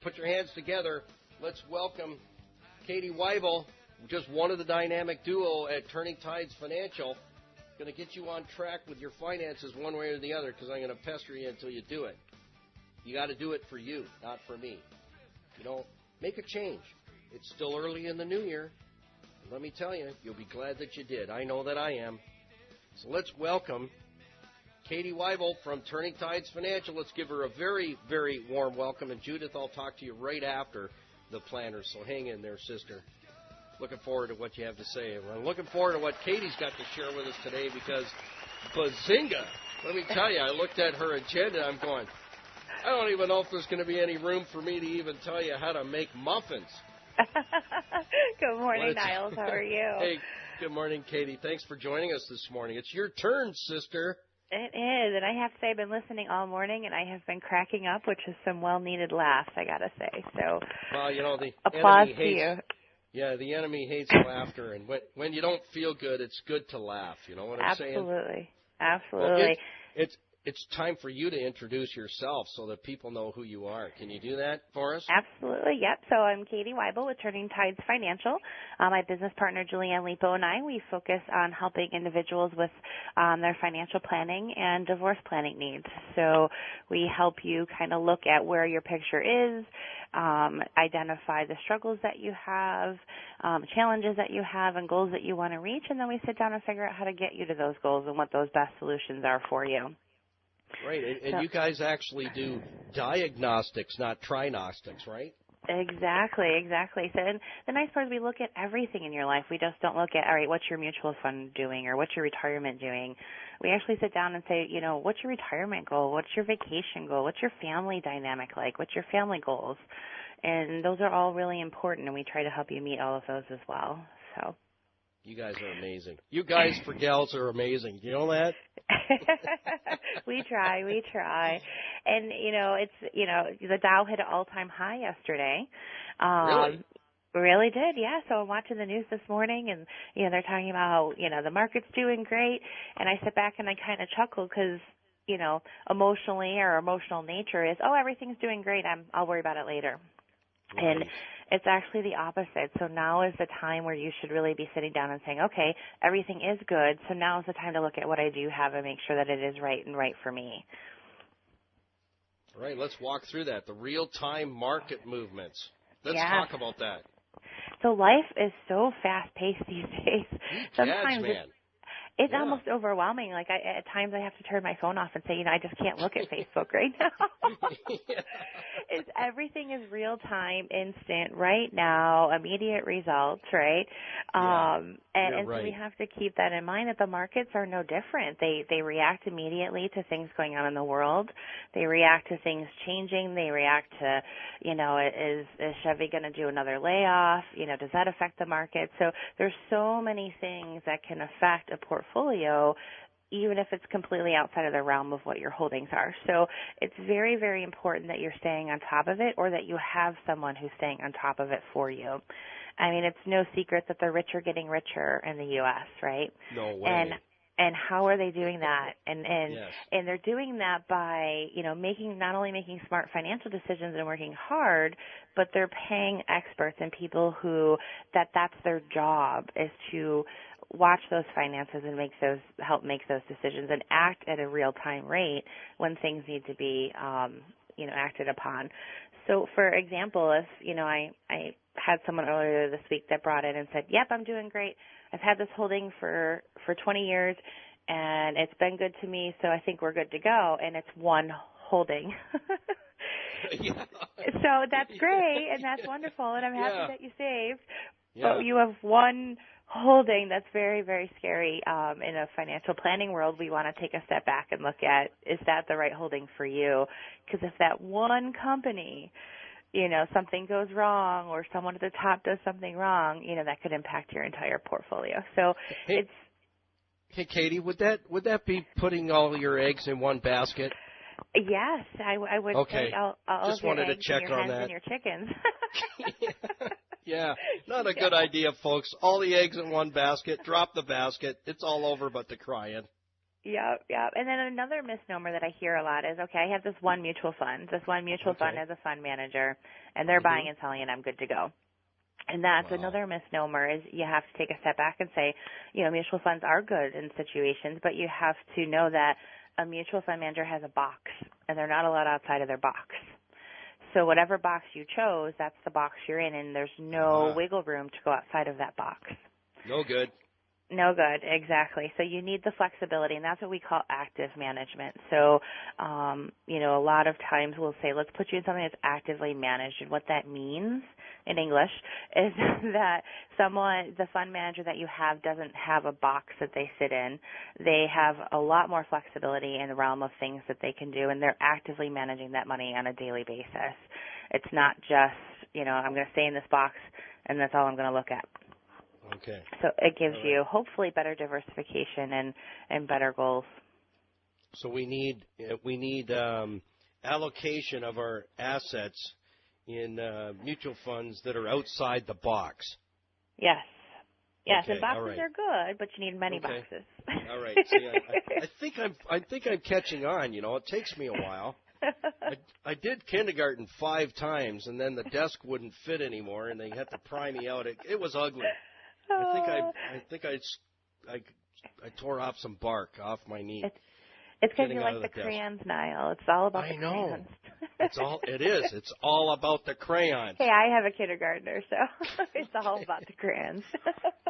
put your hands together. Let's welcome Katie Weibel, just one of the dynamic duo at Turning Tides Financial. Going to get you on track with your finances one way or the other because I'm going to pester you until you do it. You got to do it for you, not for me. Make a change. It's still early in the new year. Let me tell you, you'll be glad that you did. I know that I am. So let's welcome Katie Weibel from Turning Tides Financial. Let's give her a very, very warm welcome. And Judith, I'll talk to you right after the planners, so hang in there, sister. Looking forward to what you have to say. I'm looking forward to what Katie's got to share with us today because, bazinga, let me tell you, I looked at her agenda, I'm going, I don't even know if there's going to be any room for me to even tell you how to make muffins. Good morning, Niles. How are you? Hey, good morning, Katie. Thanks for joining us this morning. It's your turn, sister. It is, and I have to say I've been listening all morning, and I have been cracking up, which is some well-needed laughs, I got to say. So, well, the applause enemy to you. Yeah, the enemy hates laughter, and when you don't feel good, it's good to laugh. You know what I'm saying? Absolutely. Well, it's time for you to introduce yourself so that people know who you are. Can you do that for us? Absolutely, yep. So I'm Katie Weibel with Turning Tides Financial. My business partner, Julianne Lipo, and I, we focus on helping individuals with their financial planning and divorce planning needs. So we help you kind of look at where your picture is, identify the struggles that you have, challenges that you have, and goals that you want to reach, and then we sit down and figure out how to get you to those goals and what those best solutions are for you. Right, and you guys actually do diagnostics, not trignostics, right? Exactly. So and the nice part is we look at everything in your life. We just don't look at, all right, what's your mutual fund doing or what's your retirement doing? We actually sit down and say, what's your retirement goal? What's your vacation goal? What's your family dynamic like? What's your family goals? And those are all really important, and we try to help you meet all of those as well. So. You guys are amazing. You guys for gals are amazing. You know that? We try. And, the Dow hit an all-time high yesterday. Really? Really did, yeah. So I'm watching the news this morning, and, they're talking about, the market's doing great. And I sit back and I kind of chuckle because, emotionally or emotional nature is, everything's doing great. I'll worry about it later. Right. And it's actually the opposite. So now is the time where you should really be sitting down and saying, okay, everything is good. So now is the time to look at what I do have and make sure that it is right and right for me. All right, let's walk through that. The real-time market movements. Let's talk about that. So life is so fast-paced these days. Sometimes man. It's almost overwhelming. Like at times I have to turn my phone off and say, I just can't look at Facebook right now. Everything is real time, instant, right now, immediate results, right? And so we have to keep that in mind that the markets are no different. They react immediately to things going on in the world. They react to things changing. They react to, is Chevy going to do another layoff? Does that affect the market? So there's so many things that can affect a portfolio, even if it's completely outside of the realm of what your holdings are. So it's very, very important that you're staying on top of it or that you have someone who's staying on top of it for you. I mean, it's no secret that the rich are getting richer in the U.S., right? No way. And how are they doing that? And yes. And they're doing that by, not only making smart financial decisions and working hard, but they're paying experts and people who that's their job is to watch those finances and help make those decisions and act at a real-time rate when things need to be, acted upon. So, for example, if, I had someone earlier this week that brought in and said, yep, I'm doing great. I've had this holding for 20 years, and it's been good to me, so I think we're good to go, and it's one holding. So that's great, and that's wonderful, and I'm happy that you saved. Yeah. But you have one holding that's very, very scary. In a financial planning world, we want to take a step back and look at, is that the right holding for you? Because if that one company, something goes wrong or someone at the top does something wrong, that could impact your entire portfolio. So Hey, Katie, would that be putting all your eggs in one basket? Yes, I would say all just of your wanted eggs to check and your on hens that. and your chickens. Yeah, not a good idea, folks. All the eggs in one basket. Drop the basket. It's all over but the crying. Yep. And then another misnomer that I hear a lot is, okay, I have this one mutual fund. This one mutual fund has a fund manager, and they're buying and selling, and I'm good to go. And that's another misnomer is you have to take a step back and say, mutual funds are good in situations, but you have to know that a mutual fund manager has a box, and they're not allowed outside of their box. So whatever box you chose, that's the box you're in, and there's no wiggle room to go outside of that box. No good. No good, exactly. So you need the flexibility, and that's what we call active management. So, a lot of times we'll say, let's put you in something that's actively managed. And what that means in English is that the fund manager that you have doesn't have a box that they sit in. They have a lot more flexibility in the realm of things that they can do, and they're actively managing that money on a daily basis. It's not just, I'm going to stay in this box, and that's all I'm going to look at. Okay. So it gives you hopefully better diversification and better goals. So we need allocation of our assets in mutual funds that are outside the box. Yes. Yes, okay, and boxes are good, but you need many boxes. All right. See, I think I'm catching on. It takes me a while. I did kindergarten 5 times, and then the desk wouldn't fit anymore, and they had to pry me out. It was ugly. I think I tore off some bark off my knee. It's because you like the crayons, Niall. It's all about the crayons. It is. It's all about the crayons. Hey, I have a kindergartner, so it's all about the crayons.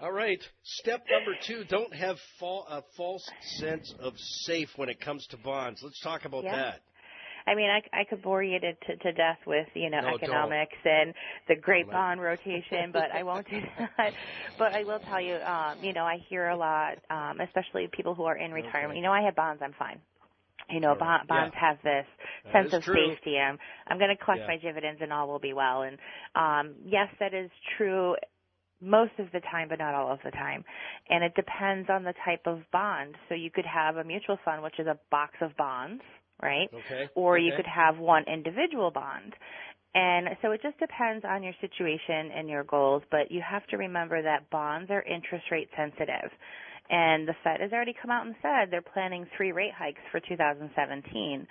All right. Step number 2, don't have a false sense of safe when it comes to bonds. Let's talk about that. I mean, I could bore you to death with, economics and the great bond rotation, but I won't do that. But I will tell you, I hear a lot, especially people who are in retirement. I have bonds, I'm fine. Bonds have this sense of safety. I'm going to collect my dividends and all will be well. And yes, that is true most of the time, but not all of the time. And it depends on the type of bond. So you could have a mutual fund, which is a box of bonds, right? Okay. Or you could have one individual bond. And so it just depends on your situation and your goals, but you have to remember that bonds are interest rate sensitive. And the Fed has already come out and said they're planning 3 rate hikes for 2017.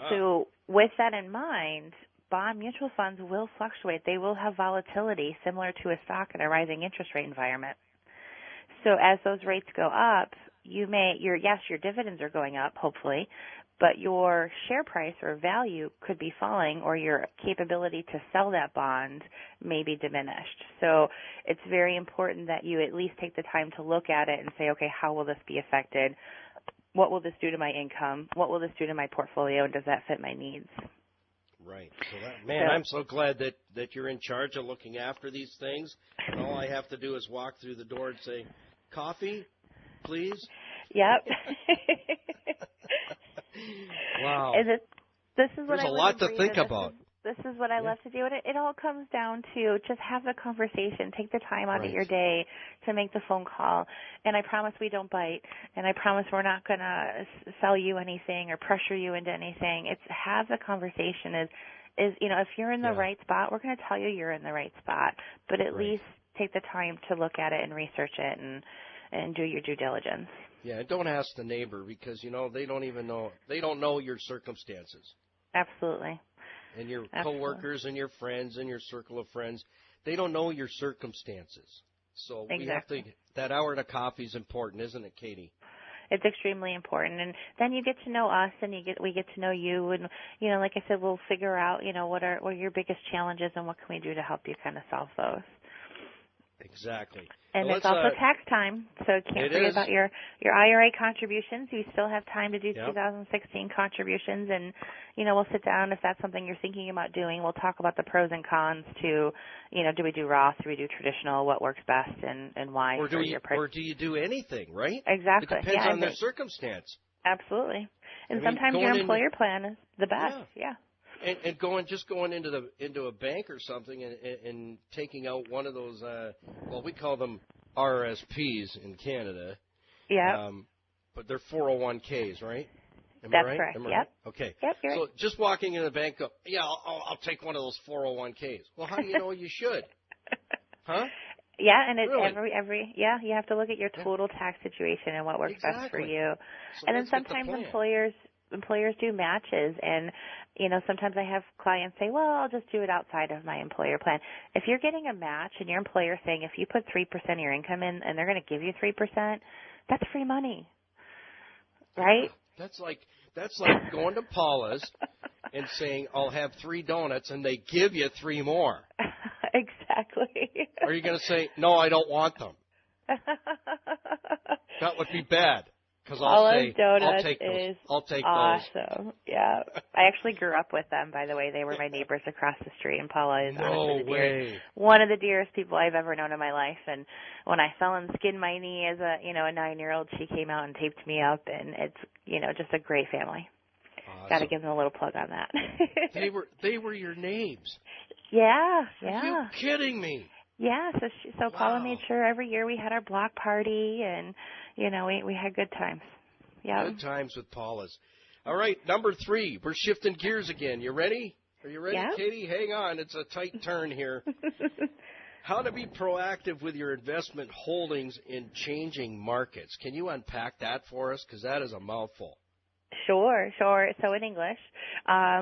So with that in mind, bond mutual funds will fluctuate. They will have volatility similar to a stock in a rising interest rate environment. So as those rates go up, your dividends are going up, hopefully, but your share price or value could be falling, or your capability to sell that bond may be diminished. So it's very important that you at least take the time to look at it and say, okay, how will this be affected? What will this do to my income? What will this do to my portfolio? And does that fit my needs? Right. So I'm so glad that you're in charge of looking after these things. And all I have to do is walk through the door and say, coffee, please? Yep. Wow. This is what There's a lot to think about. This is what I love to do. And it all comes down to just have the conversation. Take the time out of your day to make the phone call. And I promise we don't bite. And I promise we're not going to sell you anything or pressure you into anything. It's have the conversation is if you're in the right spot, we're going to tell you you're in the right spot. But at least take the time to look at it and research it and do your due diligence. Yeah, and don't ask the neighbor because, they don't even know. They don't know your circumstances. Absolutely. And your coworkers and your friends and your circle of friends, they don't know your circumstances. So we have to, that hour to coffee is important, isn't it, Katie? It's extremely important. And then you get to know us and we get to know you. And, like I said, we'll figure out, what are your biggest challenges and what can we do to help you kind of solve those. Exactly. And it's also tax time, so can't forget about your IRA contributions. You still have time to do 2016 contributions, and, we'll sit down if that's something you're thinking about doing. We'll talk about the pros and cons to, do we do Roth, do we do traditional, what works best, and why. Or do you do anything, right? Exactly. It depends on their circumstance. Absolutely. And sometimes your employer plan is the best, And going into a bank or something and taking out one of those, we call them RRSPs in Canada. Yeah. But they're 401ks, right? That's I right? correct. Yep. Right? Okay. Yep. You're so right. just walking into the bank, I'll take one of those 401ks. Well, how do you know you should? Huh? Yeah, and really? you have to look at your total tax situation and what works best for you. So and then sometimes employers do matches, and sometimes I have clients say, well, I'll just do it outside of my employer plan. If you're getting a match and your employer saying if you put 3% of your income in and they're going to give you 3%, that's free money, right? That's like going to Paula's and saying, I'll have 3 donuts, and they give you 3 more. Exactly. Are you going to say, no, I don't want them? That would be bad, because I'll say, I'll take those. I'll take awesome. those. Yeah. I actually grew up with them, by the way. They were my neighbors across the street, and Paula is one of the dearest people I've ever known in my life. And when I fell and skinned my knee as a 9-year-old, she came out and taped me up, and it's just a great family. Awesome. Got to give them a little plug on that. They were your names. Yeah. Are you kidding me? Yeah, so Paula made sure every year we had our block party, and we had good times. Yeah. Good times with Paula's. All right, number 3. We're shifting gears again. You ready? Are you ready, Katie? Hang on. It's a tight turn here. How to be proactive with your investment holdings in changing markets. Can you unpack that for us? Because that is a mouthful. Sure. So in English,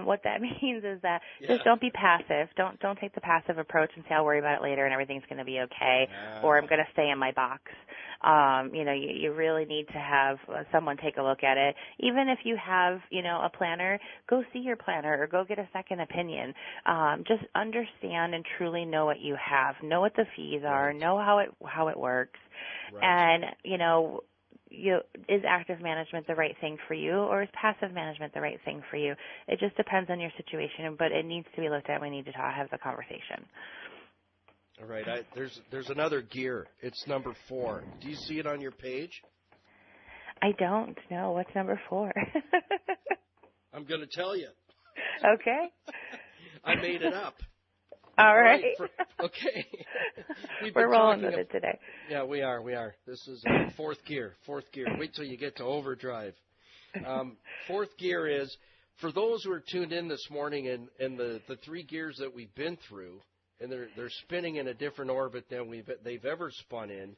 what that means is that just don't be passive. Don't take the passive approach and say I'll worry about it later and everything's going to be okay, or I'm going to stay in my box. You really need to have someone take a look at it. Even if you have, a planner, go see your planner or go get a second opinion. Just understand and truly know what you have. Know what the fees are. Know how it works. And, is active management the right thing for you, or is passive management the right thing for you? It just depends on your situation, but it needs to be looked at. We need to have the conversation. All right. There's another gear. It's number 4. Do you see it on your page? I don't know. What's number 4? I'm going to tell you. Okay. I made it up. All right. Okay. We're rolling with it today. Yeah, we are. This is 4th gear. Wait till you get to overdrive. 4th gear is, for those who are tuned in this morning and the 3 gears that we've been through, and they're spinning in a different orbit than they've ever spun in,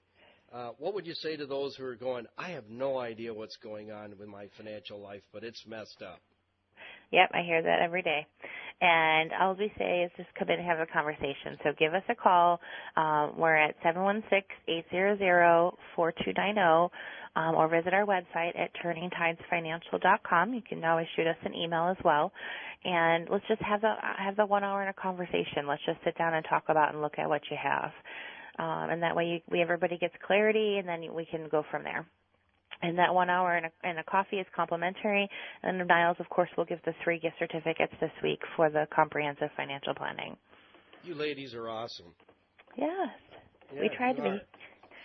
what would you say to those who are going, I have no idea what's going on with my financial life, but it's messed up? Yep, I hear that every day. And all we say is just come in and have a conversation. So give us a call. We're at 716-800-4290, or visit our website at turningtidesfinancial.com. You can always shoot us an email as well. And let's just have the 1 hour in a conversation. Let's just sit down and talk about and look at what you have. And that way everybody gets clarity, and then we can go from there. And that 1 hour and a coffee is complimentary. And Niles, of course, will give the 3 gift certificates this week for the comprehensive financial planning. You ladies are awesome. Yes, we tried to be.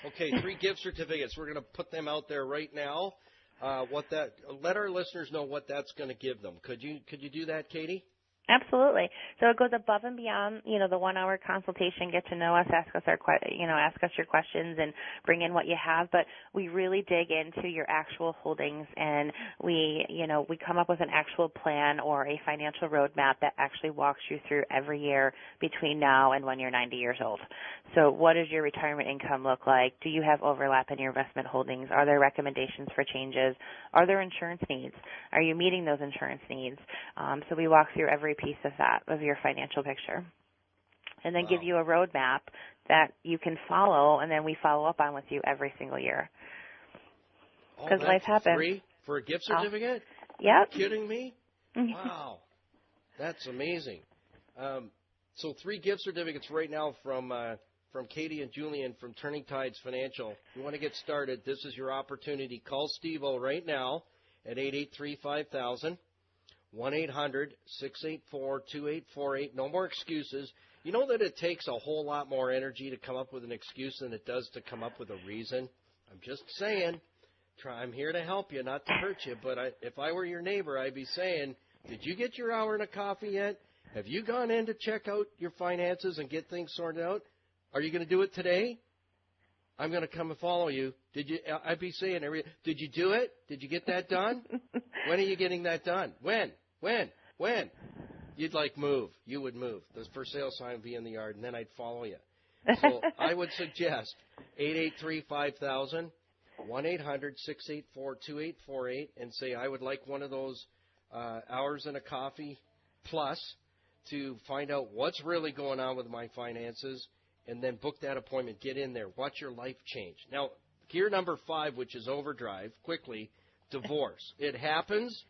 Okay, 3 gift certificates. We're going to put them out there right now. Let our listeners know what that's going to give them. Could you do that, Katie? Absolutely. So it goes above and beyond, the 1 hour consultation, get to know us, ask us your questions and bring in what you have. But we really dig into your actual holdings, and we come up with an actual plan or a financial roadmap that actually walks you through every year between now and when you're 90 years old. So what does your retirement income look like? Do you have overlap in your investment holdings? Are there recommendations for changes? Are there insurance needs? Are you meeting those insurance needs? So we walk through every piece of your financial picture, and then give you a roadmap that you can follow, and then we follow up on with you every single year. Because life happens. Free for a gift certificate? Yep. Are you kidding me? Wow, that's amazing. So 3 gift certificates right now from Katie and Julian from Turning Tides Financial. If you want to get started, this is your opportunity. Call Steve-O right now at 883-5000. 1-800-684-2848. No more excuses. You know that it takes a whole lot more energy to come up with an excuse than it does to come up with a reason? I'm just saying. I'm here to help you, not to hurt you. But if I were your neighbor, I'd be saying, did you get your hour and a coffee yet? Have you gone in to check out your finances and get things sorted out? Are you going to do it today? I'm going to come and follow you. I'd be saying, did you do it? Did you get that done? When are you getting that done? When? You'd move. You would move. The for sale sign would be in the yard, and then I'd follow you. So I would suggest 883-5000, 1-800-684-2848, and say, I would like one of those hours and a coffee plus to find out what's really going on with my finances, and then book that appointment. Get in there. Watch your life change. Now, gear number 5, which is overdrive, quickly, divorce. It happens.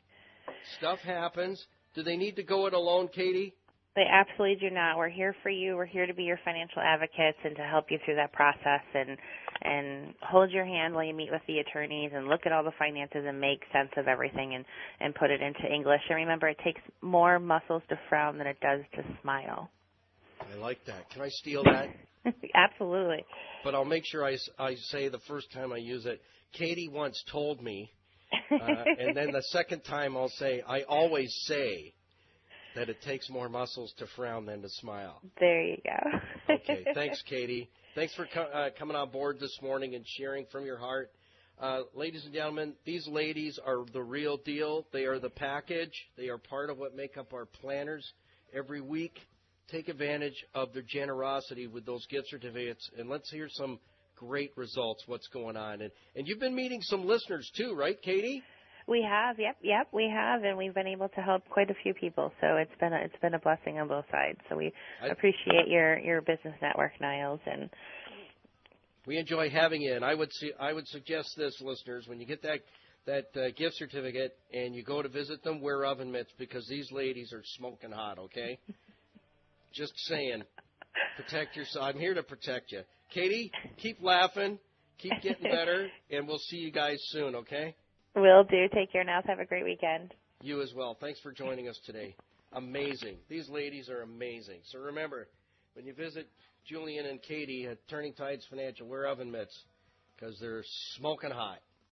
Stuff happens. Do they need to go it alone, Katie? They absolutely do not. We're here for you. We're here to be your financial advocates and to help you through that process and hold your hand while you meet with the attorneys and look at all the finances and make sense of everything and put it into English. And remember, it takes more muscles to frown than it does to smile. I like that. Can I steal that? Absolutely. But I'll make sure I say the first time I use it, Katie once told me, and then the second time I'll say, I always say that it takes more muscles to frown than to smile. There you go. Okay. Thanks, Katie. Thanks for coming on board this morning and sharing from your heart. Ladies and gentlemen, these ladies are the real deal. They are the package. They are part of what make up our planners every week. Take advantage of their generosity with those gift certificates, and let's hear some great results, what's going on. And you've been meeting some listeners too, right, Katie? We have, yep, we have, and we've been able to help quite a few people. So it's been a blessing on both sides. So we appreciate your business network, Niles, and we enjoy having you. And I would suggest this, listeners, when you get that gift certificate and you go to visit them, wear oven mitts because these ladies are smoking hot. Okay, just saying, protect yourself. I'm here to protect you, Katie. Keep laughing, keep getting better, and we'll see you guys soon. Okay. Will do. Take care now. Have a great weekend. You as well. Thanks for joining us today. Amazing. These ladies are amazing. So remember, when you visit Julian and Katie at Turning Tides Financial, wear oven mitts because they're smoking hot.